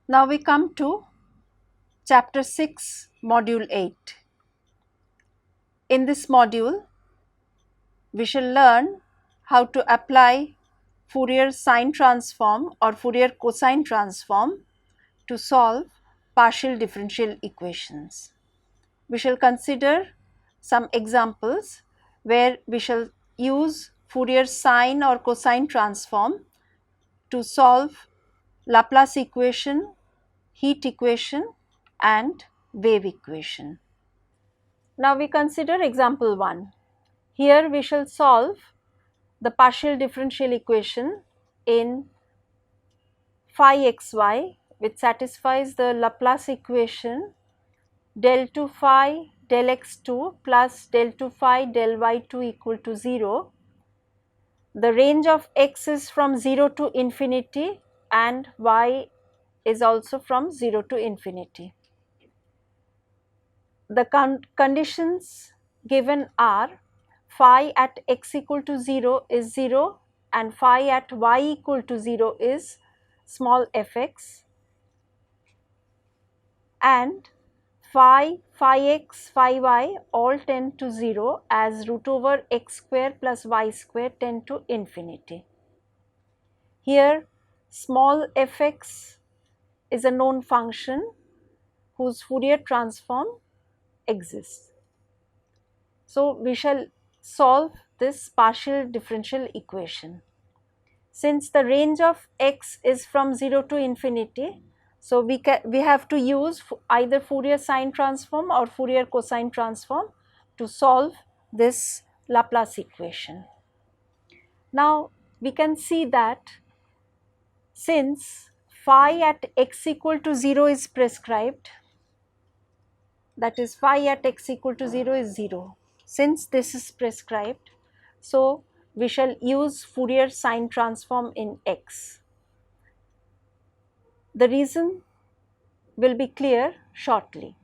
Now we come to Chapter 6, Module 8. In this module, we shall learn how to apply Fourier Sine transform or Fourier Cosine transform to solve partial differential equations. We shall consider some examples where we shall use Fourier Sine or Cosine transform to solve Laplace equation, heat equation and wave equation. Now we consider example 1. Here we shall solve the partial differential equation in phi xy, which satisfies the Laplace equation del 2 phi del x2 plus del 2 phi del y2 equal to 0. The range of x is from 0 to infinity and y is also from 0 to infinity. The conditions given are phi at x equal to 0 is 0 and phi at y equal to 0 is small fx, and phi x, phi y all tend to 0 as root over x square plus y square tend to infinity. Here small fx is a known function whose Fourier transform exists. So we shall solve this partial differential equation. Since the range of x is from 0 to infinity, so we have to use either Fourier Sine transform or Fourier Cosine transform to solve this Laplace equation. Now we can see that since phi at x equal to 0 is prescribed, that is phi at x equal to 0 is 0. Since this is prescribed, so we shall use Fourier Sine transform in x. The reason will be clear shortly.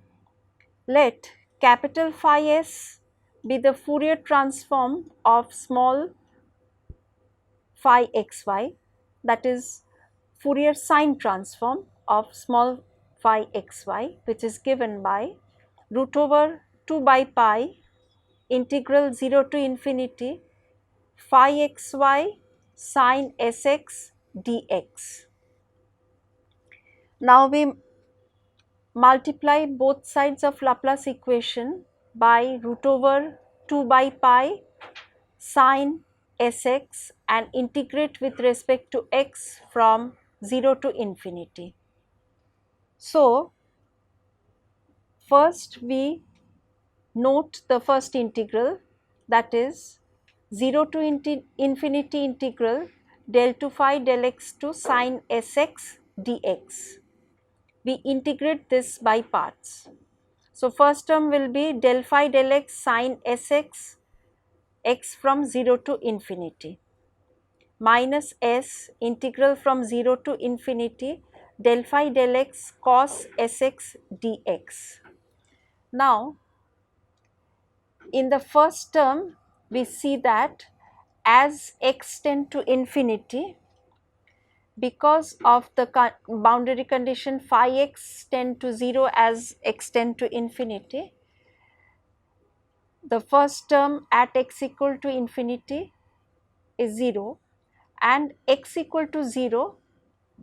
Let capital phi s be the Fourier transform of small phi xy, that is Fourier Sine transform of small phi xy, which is given by root over 2 by pi integral 0 to infinity phi xy sine sx dx. Now we multiply both sides of Laplace equation by root over 2 by pi sine sx and integrate with respect to x from 0 to infinity. So first we note the first integral, that is 0 to infinity integral del 2 phi del x to sine sx dx. We integrate this by parts. So first term will be del phi del x sine sx x from 0 to infinity minus s integral from 0 to infinity del phi del x cos sx dx. Now in the first term we see that as x tend to infinity, because of the boundary condition phi x tend to 0 as x tend to infinity, the first term at x equal to infinity is 0 and x equal to 0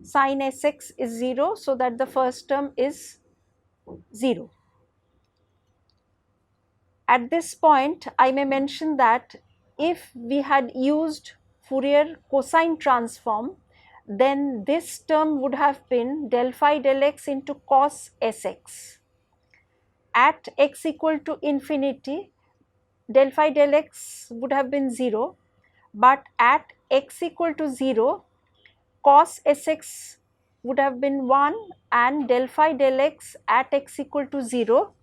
sin sx is 0, so that the first term is 0. At this point I may mention that if we had used Fourier cosine transform, then this term would have been del phi del x into cos sx. At x equal to infinity, del phi del x would have been 0, but at x equal to 0, cos sx would have been 1 and del phi del x at x equal to 0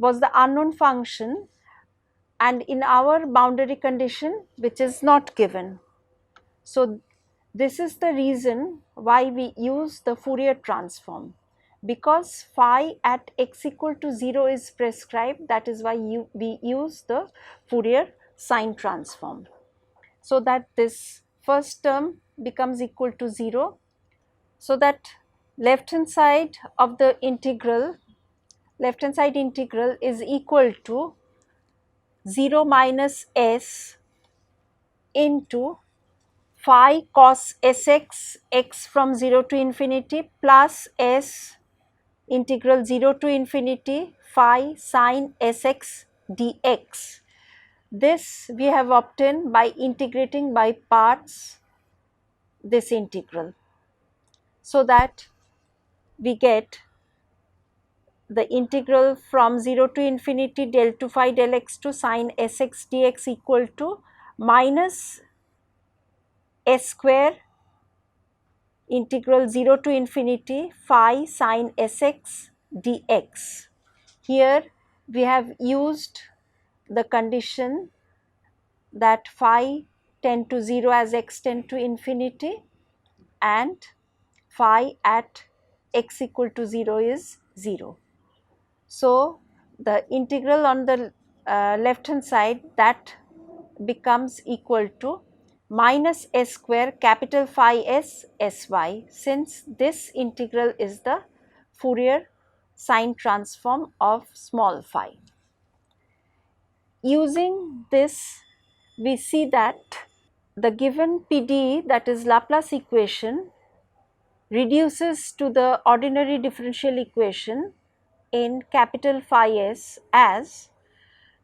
was the unknown function, and in our boundary condition which is not given. So this is the reason why we use the Fourier transform, because phi at x equal to 0 is prescribed, that is why we use the Fourier Sine transform, so that this first term becomes equal to 0, so that left hand side of the integral, left hand side integral is equal to 0 minus s into phi cos sx x from 0 to infinity plus s integral 0 to infinity phi sine sx dx. This we have obtained by integrating by parts this integral, so that we get the integral from 0 to infinity del 2 phi del x to sine sx dx equal to minus s square integral 0 to infinity phi sine sx dx. Here we have used the condition that phi tend to 0 as x tend to infinity and phi at x equal to 0 is 0. So, the integral on the left hand side, that becomes equal to minus s square capital phi s sy, since this integral is the Fourier sine transform of small phi. Using this, we see that the given PDE, that is Laplace equation, reduces to the ordinary differential equation in capital phi s as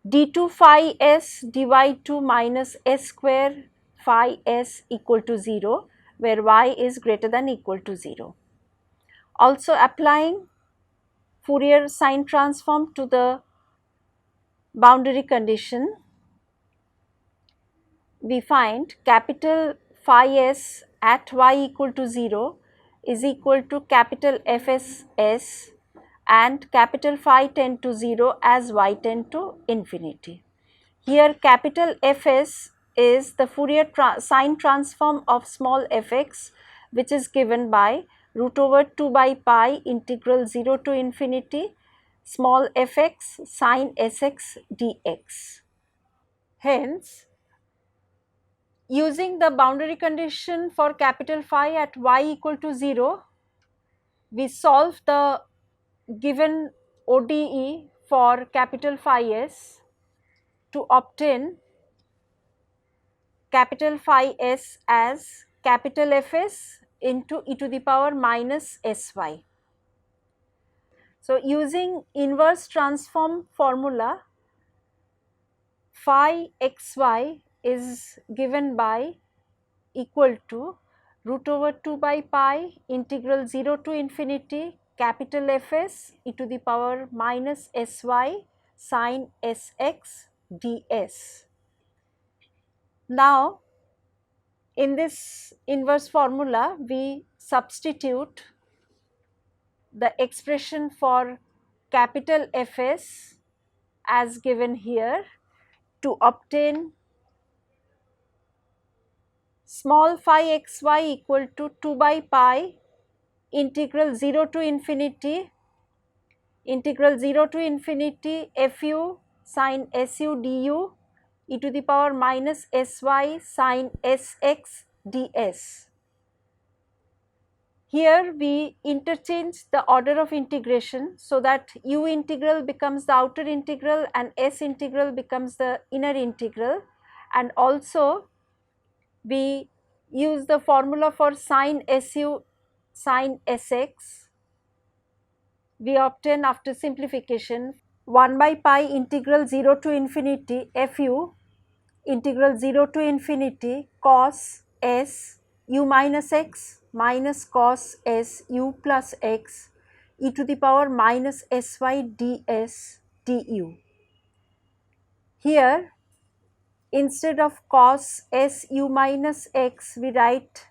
d2 phi s dy 2 minus s square phi s equal to 0, where y is greater than equal to 0. Also applying Fourier sine transform to the boundary condition, we find capital phi s at y equal to 0 is equal to capital Fs s and capital phi tend to 0 as y tend to infinity. Here capital Fs is the Fourier sine transform of small fx, which is given by root over 2 by pi integral 0 to infinity small fx sine sx dx. Hence, using the boundary condition for capital phi at y equal to 0, we solve the given ODE for capital phi s to obtain capital phi s as capital Fs into e to the power minus sy. So, using inverse transform formula, phi xy is given by equal to root over 2 by pi integral 0 to infinity capital Fs e to the power minus sy sine sx ds. Now, in this inverse formula, we substitute the expression for capital Fs as given here to obtain small phi xy equal to 2 by pi integral 0 to infinity fu sine su du e to the power minus sy sine sx ds. Here we interchange the order of integration, so that u integral becomes the outer integral and s integral becomes the inner integral, and also we use the formula for sine su sine sx. We obtain after simplification 1 by pi integral 0 to infinity fu integral 0 to infinity cos s u minus x minus cos s u plus x e to the power minus sy ds du. Here, instead of cos s u minus x, we write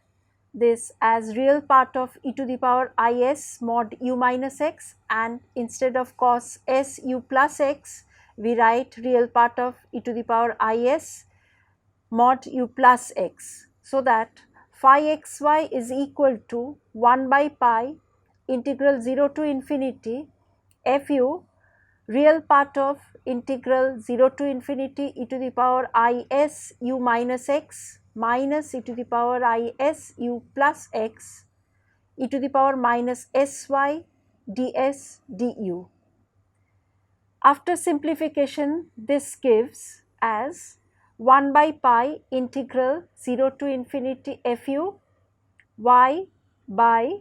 this as real part of e to the power is mod u minus x, and instead of cos s u plus x, we write real part of e to the power is mod u plus x, so that phi xy is equal to 1 by pi integral 0 to infinity fu real part of integral 0 to infinity e to the power is u minus x minus e to the power is u plus x e to the power minus sy ds du. After simplification, this gives as 1 by pi integral 0 to infinity fu y by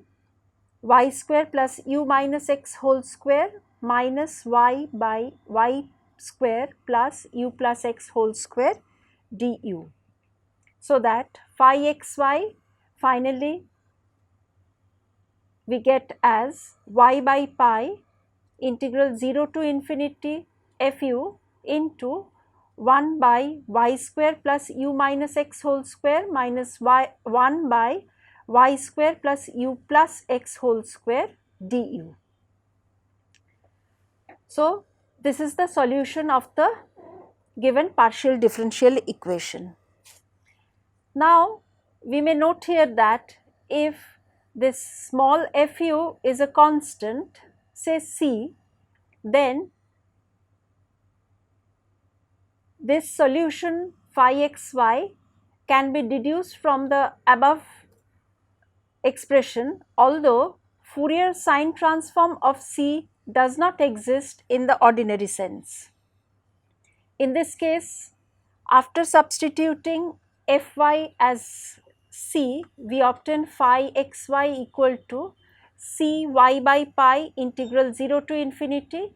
y square plus u minus x whole square minus y by y square plus u plus x whole square du. So that phi xy finally we get as y by pi integral 0 to infinity fu into 1 by y square plus u minus x whole square minus 1 by y square plus u plus x whole square du. So, this is the solution of the given partial differential equation. Now, we may note here that if this small fu is a constant, say c, then this solution phi xy can be deduced from the above expression, although Fourier sine transform of C does not exist in the ordinary sense. In this case, after substituting Fy as C, we obtain phi xy equal to C y by pi integral 0 to infinity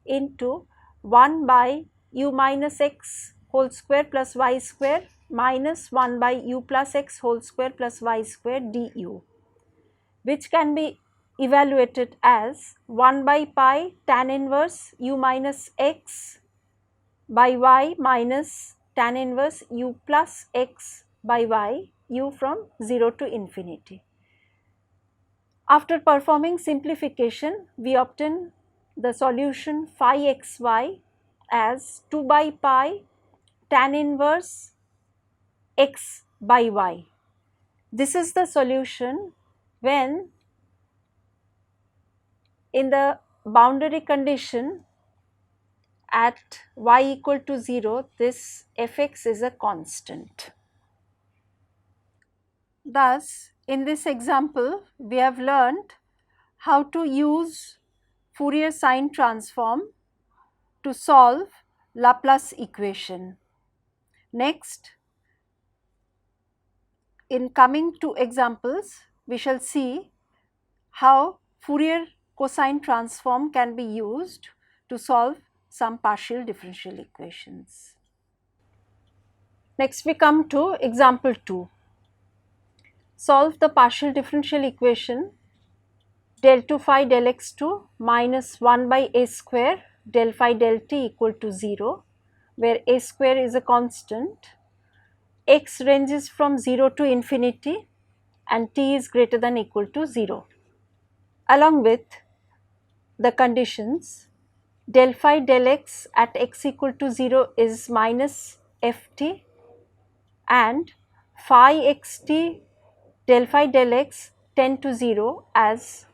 into 1 by u minus x whole square plus y square minus 1 by u plus x whole square plus y square du, which can be evaluated as 1 by pi tan inverse u minus x by y minus tan inverse u plus x by y, u from 0 to infinity. After performing simplification, we obtain the solution phi xy as 2 by pi tan inverse x by y. This is the solution when in the boundary condition at y equal to 0, this fx is a constant. Thus, in this example, we have learned how to use Fourier sine transform to solve Laplace equation. Next, in coming two examples, we shall see how Fourier cosine transform can be used to solve some partial differential equations. Next, we come to example 2. Solve the partial differential equation del 2 phi del x2 minus 1 by a square del phi del t equal to 0, where a square is a constant, x ranges from 0 to infinity and t is greater than equal to 0, along with the conditions del phi del x at x equal to 0 is minus ft and phi xt del phi del x tend to 0 as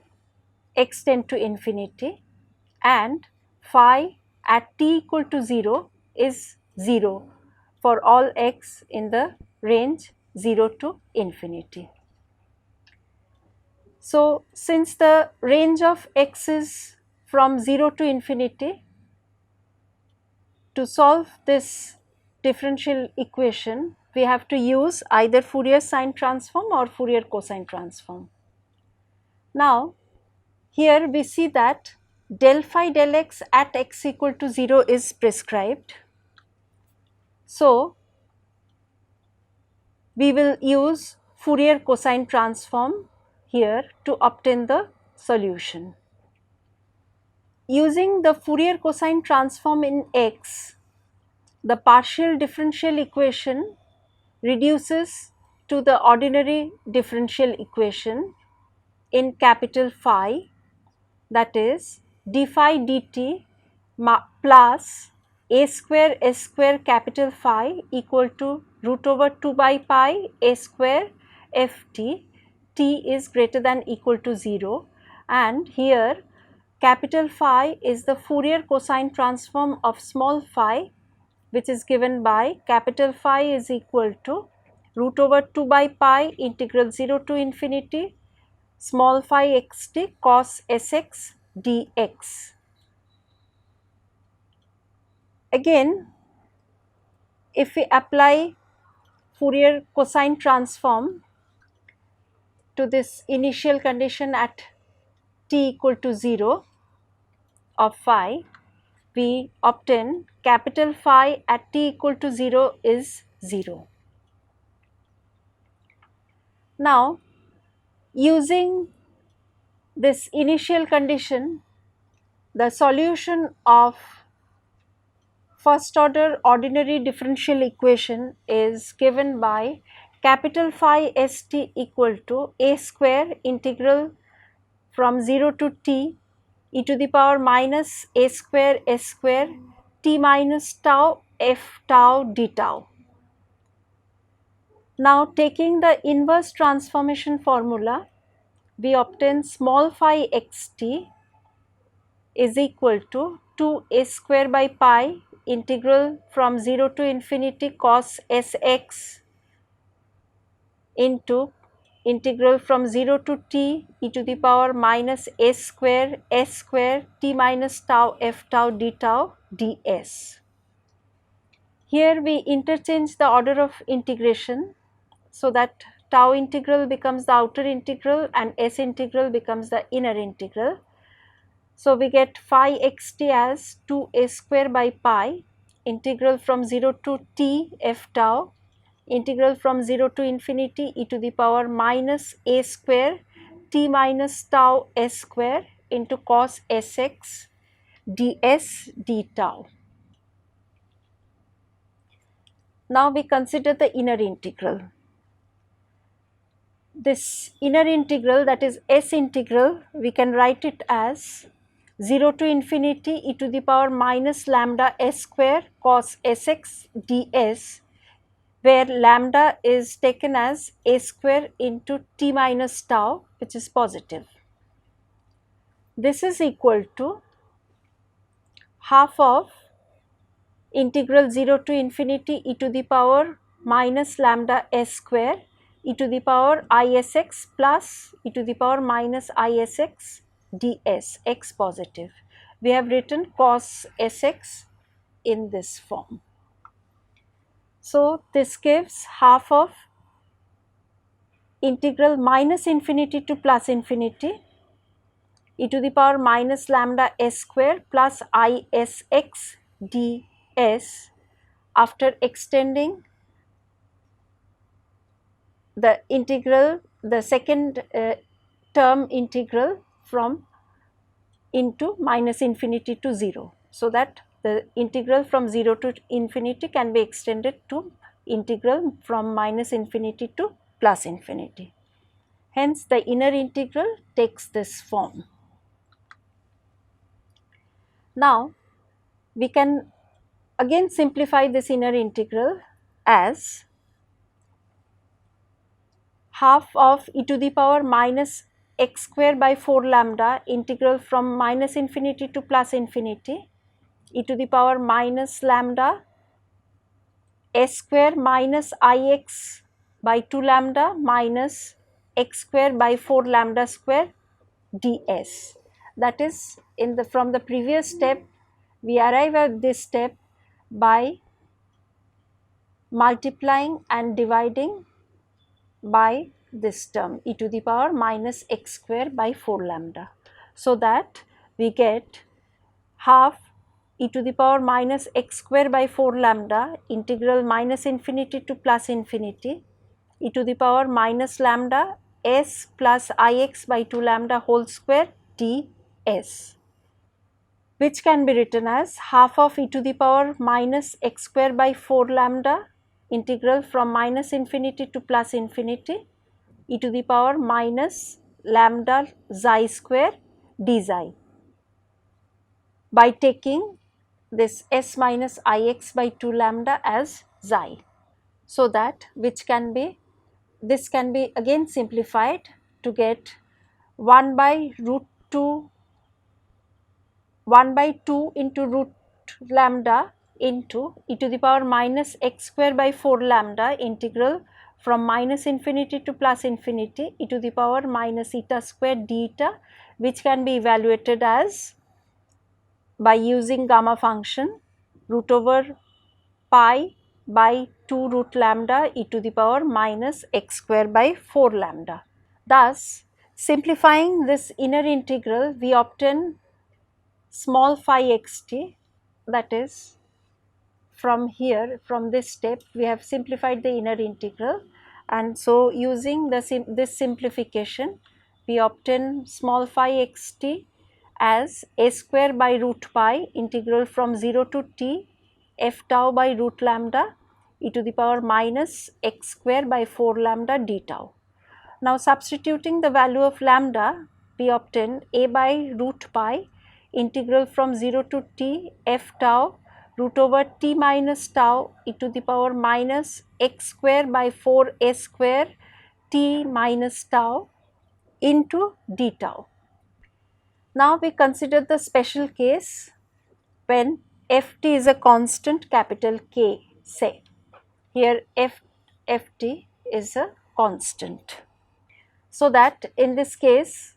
x tend to infinity and phi at t equal to 0 is 0 for all x in the range 0 to infinity. So, since the range of x is from 0 to infinity, to solve this differential equation, we have to use either Fourier sine transform or Fourier cosine transform. Now, here we see that del phi del x at x equal to 0 is prescribed. So, we will use Fourier cosine transform here to obtain the solution. Using the Fourier cosine transform in x, the partial differential equation reduces to the ordinary differential equation in capital phi, that is d phi dt plus a square s square capital phi equal to root over 2 by pi a square ft, t is greater than equal to 0, and here capital phi is the Fourier cosine transform of small phi, which is given by capital phi is equal to root over 2 by pi integral 0 to infinity small phi xt cos sx dx. Again, if we apply Fourier cosine transform to this initial condition at t equal to 0 of phi, we obtain capital phi at t equal to 0 is 0. Now, using this initial condition, the solution of first order ordinary differential equation is given by capital phi st equal to a square integral from 0 to t e to the power minus a square s square t minus tau f tau d tau. Now, taking the inverse transformation formula, we obtain small phi xt is equal to 2 a square by pi integral from 0 to infinity cos sx into integral from 0 to t e to the power minus s square t minus tau f tau d tau ds. Here we interchange the order of integration so that tau integral becomes the outer integral and s integral becomes the inner integral. So, we get phi xt as 2 a square by pi integral from 0 to t f tau integral from 0 to infinity e to the power minus a square t minus tau s square into cos sx ds d tau. Now, we consider the inner integral. This inner integral, that is s integral, we can write it as 0 to infinity e to the power minus lambda s square cos sx ds, where lambda is taken as a square into t minus tau, which is positive. This is equal to half of integral 0 to infinity e to the power minus lambda s square e to the power isx plus e to the power minus isx ds, x positive. We have written cos sx in this form. So, this gives half of integral minus infinity to plus infinity e to the power minus lambda s square plus isx ds after extending the integral, the second term integral from into minus infinity to 0, so that the integral from 0 to infinity can be extended to integral from minus infinity to plus infinity. Hence, the inner integral takes this form. Now, we can again simplify this inner integral as half of e to the power minus x square by 4 lambda integral from minus infinity to plus infinity e to the power minus lambda s square minus ix by 2 lambda minus x square by 4 lambda square ds. That is, in the from the previous step we arrive at this step by multiplying and dividing by this term e to the power minus x square by 4 lambda. So, that we get half e to the power minus x square by 4 lambda integral minus infinity to plus infinity e to the power minus lambda s plus ix by 2 lambda whole square ds, which can be written as half of e to the power minus x square by 4 lambda integral from minus infinity to plus infinity e to the power minus lambda xi square d xi by taking this s minus ix by 2 lambda as xi. So, that which can be, this can be again simplified to get 1 by root 2 1 by 2 into root lambda into e to the power minus x square by 4 lambda integral from minus infinity to plus infinity e to the power minus eta square d eta, which can be evaluated as by using gamma function root over pi by 2 root lambda e to the power minus x square by 4 lambda. Thus, simplifying this inner integral, we obtain small phi xt, that is, from here, from this step we have simplified the inner integral, and so using this simplification we obtain small phi xt as a square by root pi integral from 0 to t f tau by root lambda e to the power minus x square by 4 lambda d tau. Now substituting the value of lambda, we obtain a by root pi integral from 0 to t f tau root over t minus tau e to the power minus x square by 4 a square t minus tau into d tau. Now we consider the special case when ft is a constant capital K, say. Here ft is a constant. So that in this case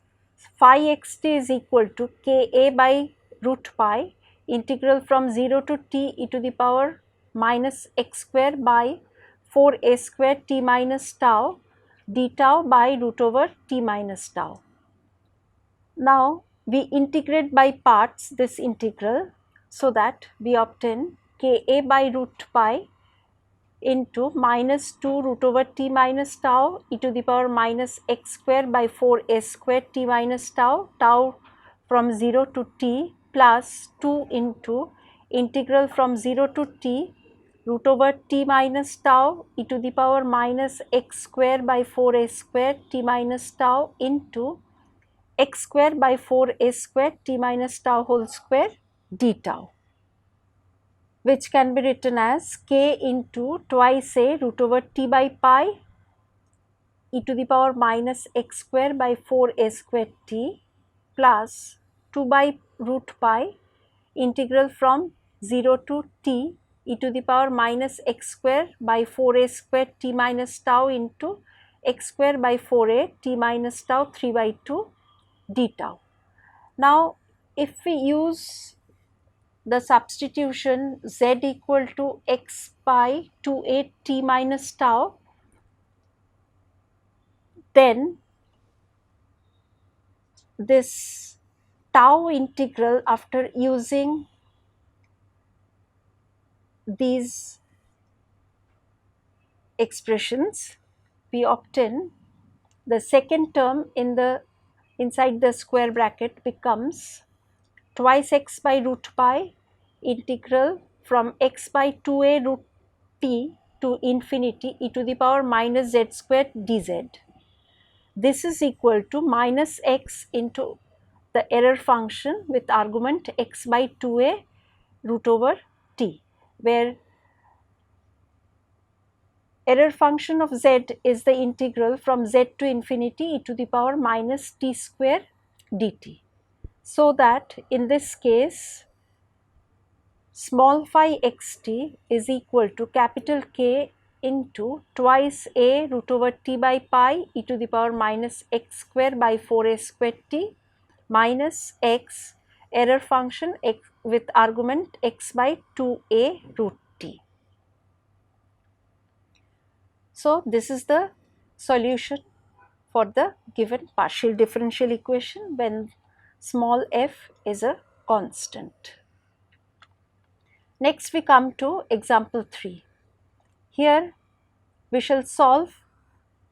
phi xt is equal to Ka by root pi integral from 0 to t e to the power minus x square by 4 a square t minus tau d tau by root over t minus tau. Now we integrate by parts this integral, so that we obtain Ka by root pi into minus 2 root over t minus tau e to the power minus x square by 4 a square t minus tau, tau from 0 to t plus 2 into integral from 0 to t root over t minus tau e to the power minus x square by 4 a square t minus tau into x square by 4 a square t minus tau whole square d tau, which can be written as k into twice a root over t by pi e to the power minus x square by 4 a square t plus 2 by root pi integral from 0 to t e to the power minus x square by 4 a square t minus tau into x square by 4a t minus tau 3 by 2 d tau. Now, if we use the substitution z equal to x by 2a t minus tau, then this tau integral, after using these expressions, we obtain the second term in the inside the square bracket becomes twice x by root pi integral from x by 2a root t to infinity e to the power minus z square dz. This is equal to minus x into the error function with argument x by 2a root over t, where error function of z is the integral from z to infinity e to the power minus t square dt. So that in this case small phi xt is equal to capital K into twice a root over t by pi e to the power minus x square by 4a square t minus x error function x with argument x by 2a root t. So this is the solution for the given partial differential equation when small f is a constant. Next we come to example 3. Here we shall solve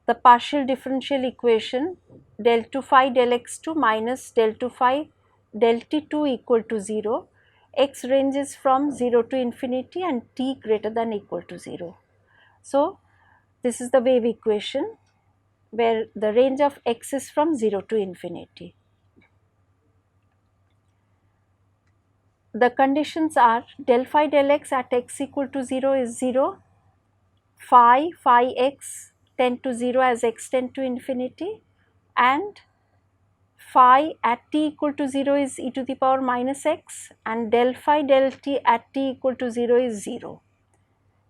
the partial differential equation del 2 phi del x2 minus del 2 phi del t2 equal to 0, x ranges from 0 to infinity and t greater than equal to 0. So this is the wave equation where the range of x is from 0 to infinity. The conditions are del phi del x at x equal to 0 is 0, phi x tend to 0 as x tend to infinity, and phi at t equal to 0 is e to the power minus x, and del phi del t at t equal to 0 is 0.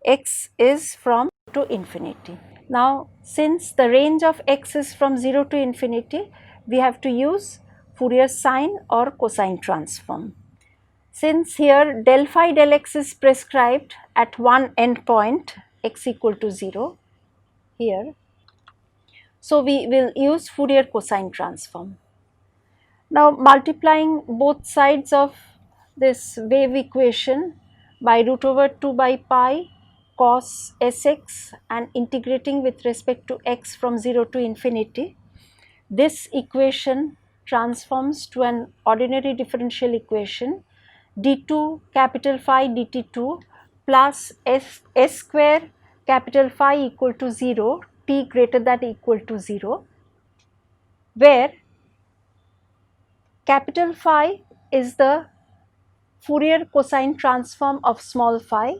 X is from to infinity. Now, since the range of x is from 0 to infinity, we have to use Fourier sine or cosine transform. Since here del phi del x is prescribed at one endpoint x equal to 0 here, so we will use Fourier cosine transform. Now, multiplying both sides of this wave equation by root over 2 by pi cos Sx and integrating with respect to x from 0 to infinity, this equation transforms to an ordinary differential equation d2 capital phi dt2 plus s square capital phi equal to 0 t greater than equal to 0, where capital phi is the Fourier cosine transform of small phi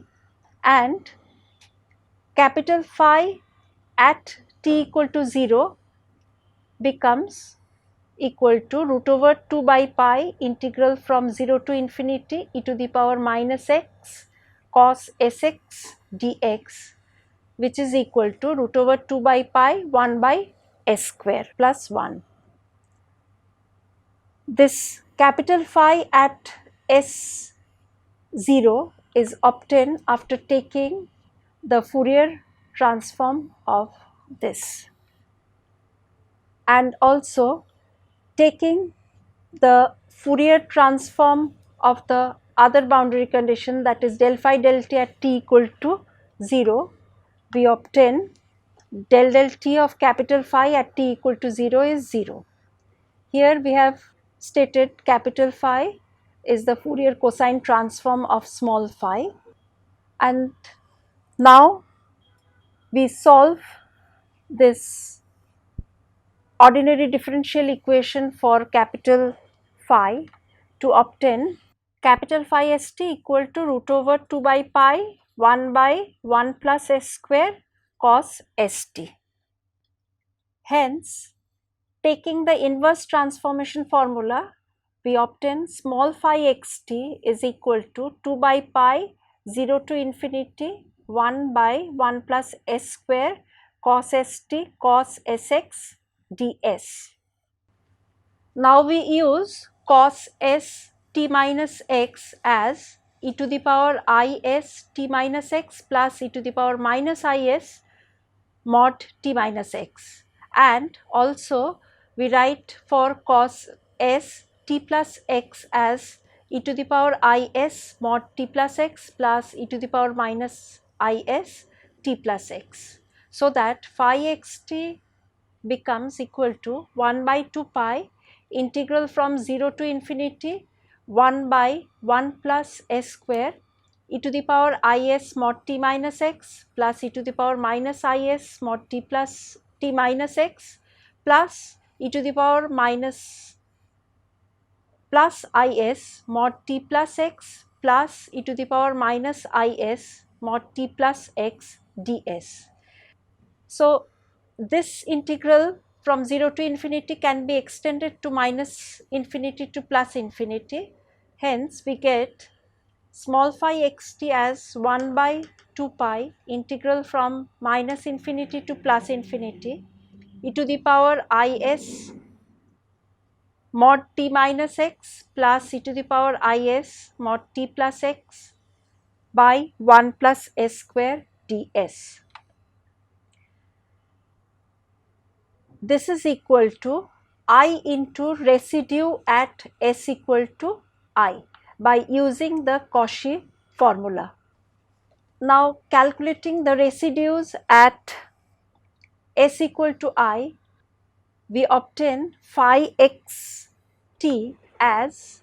and capital phi at t equal to 0 becomes equal to root over 2 by pi integral from 0 to infinity e to the power minus x cos Sx dx, which is equal to root over 2 by pi 1 by s square plus 1. This capital phi at S0 is obtained after taking the Fourier transform of this and also taking the Fourier transform of the other boundary condition, that is del phi del t at t equal to 0, we obtain del t of capital phi at t equal to 0 is 0. Here we have stated capital phi is the Fourier cosine transform of small phi, and now we solve this ordinary differential equation for capital phi to obtain capital phi st equal to root over 2 by pi 1 by 1 plus s square cos st. Hence, taking the inverse transformation formula, we obtain small phi xt is equal to 2 by pi 0 to infinity 1 by 1 plus s square cos st cos sx ds. Now we use cos s t minus x as e to the power is t minus x plus e to the power minus is mod t minus x, and also we write for cos s t plus x as e to the power is mod t plus x plus e to the power minus is t plus x, so that phi xt becomes equal to 1 by 2 pi integral from 0 to infinity 1 by 1 plus s square e to the power is mod t minus x plus e to the power minus is mod t plus t minus x plus e to the power minus plus is mod t plus x plus e to the power minus is mod t plus x ds. So, this integral from 0 to infinity can be extended to minus infinity to plus infinity. Hence, we get small phi xt as 1 by 2 pi integral from minus infinity to plus infinity e to the power is mod t minus x plus e to the power is mod t plus x by 1 plus s square ds. This is equal to I into residue at s equal to I by using the Cauchy formula. Now, calculating the residues at s equal to I, we obtain phi x t as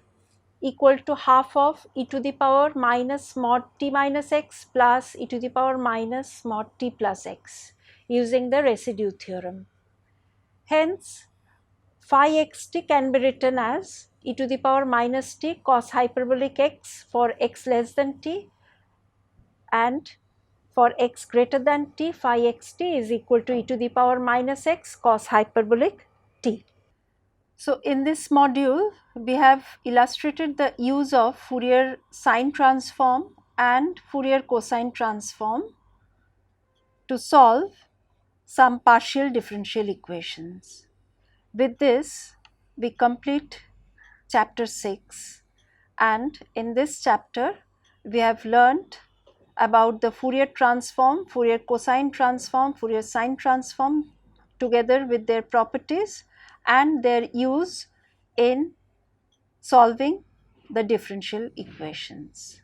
equal to half of e to the power minus mod t minus x plus e to the power minus mod t plus x using the residue theorem. Hence, phi xt can be written as e to the power minus t cos hyperbolic x for x less than t, and for x greater than t phi xt is equal to e to the power minus x cos hyperbolic t. So, in this module we have illustrated the use of Fourier sine transform and Fourier cosine transform to solve some partial differential equations. With this, we complete chapter 6, and in this chapter we have learnt about the Fourier transform, Fourier cosine transform, Fourier sine transform together with their properties and their use in solving the differential equations.